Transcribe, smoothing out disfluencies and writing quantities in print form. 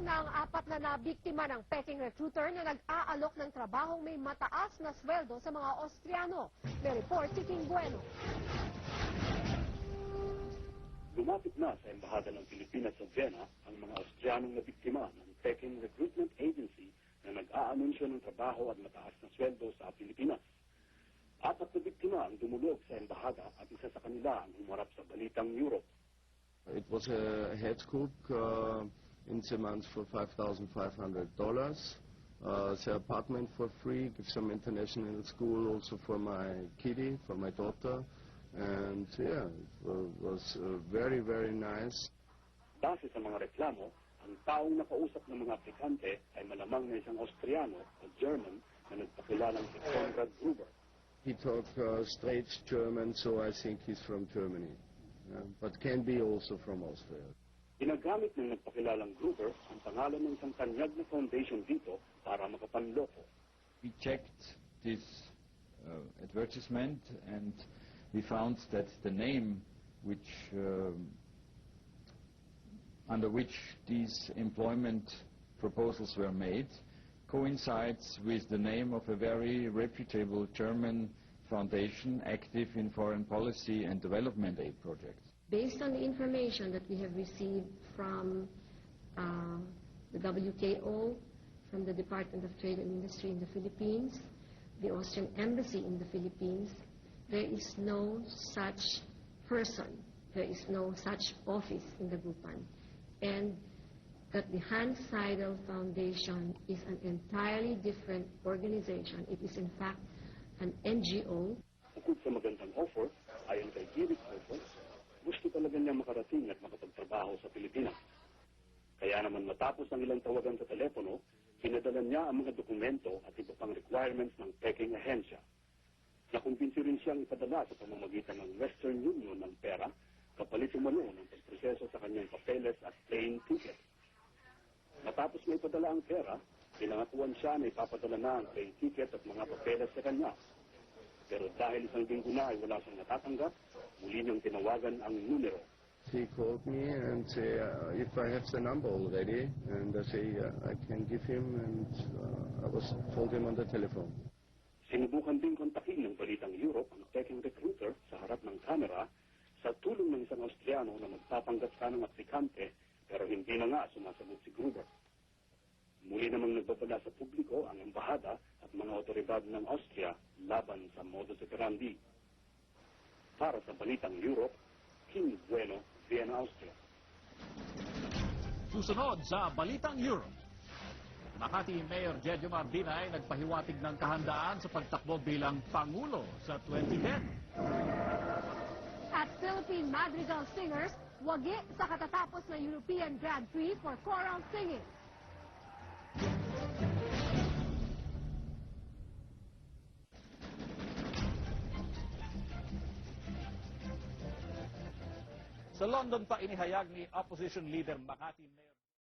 na ang 4 na nabiktima ng Peking recruiter na nag-aalok ng trabahong may mataas na sweldo sa mga Austriano. May report si King Bueno. Lumapit na sa Embahada ng Pilipinas sa Vienna ang mga Austrianong nabiktima ng Peking Recruitment Agency na nag-aanunsyo ng trabaho at mataas na sweldo sa Pilipinas. 4 na biktima ang dumulog sa Embahada at isa sa kanila ang humarap sa Balitang Europe. It was a head cook in 2 months for $5,500. The apartment for free, give some international school also for my kiddie, for my daughter. And yeah, it was very, very nice. Base sa mga reklamo, ang taong nakausap ng mga aplikante ay malamang na isang Austriano o German na nagpakilalang si Konrad Gruber. He talked straight German, so I think he's from Germany. But can be also from Austria. Ginagamit ng nagpakilalang Gruber ang pangalan ng isang tanyag na foundation dito para makapanloko. We checked this advertisement and we found that the name under which these employment proposals were made coincides with the name of a very reputable German foundation active in foreign policy and development aid projects. Based on the information that we have received from the WTO, from the Department of Trade and Industry in the Philippines, the Austrian Embassy in the Philippines, there is no such person, there is no such office in the Gupan, and that the Hans Seidel Foundation is an entirely different organization. It is in fact an NGO. Bukod sa magandang offer, ayon kay Gilip Offer, gusto talaga niya makarating at makapagtrabaho sa Pilipinas. Kaya naman matapos ang ilang tawagan sa telepono, pinadala niya ang mga dokumento at iba pang requirements ng Peking ahensya. Nakumbinsi rin siyang ipadala sa pamamagitan ng Western Union ng pera kapalit umano ng pagproseso sa kanyang papeles at plane ticket. Matapos may padala ang pera, pinangakuan siya na ipapadala na ang plane ticket at mga papeles sa kanya. Pero dahil isang linggo na ay wala siyang natatanggap, muli niyang tinawagan ang numero. He called me and said if I have the number already, and I say I can give him, and I told him on the telephone. Sinubukan din kontakin ng Balitang Europe ang Peking recruiter sa harap ng kamera sa tulong ng isang Austriano na magpapanggap sa ng aplikante, pero hindi na nga sumasagot si Gruber. Muli namang nagbabala sa publiko ang embahada at mga otoridad ng Austria laban sa modus operandi. Para sa Balitang Europe, King Bueno, Vienna, Austria. Susunod sa Balitang Europe, Makati Mayor Jejo Mardina ay nagpahiwatig ng kahandaan sa pagtakbo bilang Pangulo sa 2010. At Philippine Madrigal Singers, wagi sa katatapos na European Grand Prix for choral singing. Sa London pa inihayag ni Opposition Leader Makati Mayor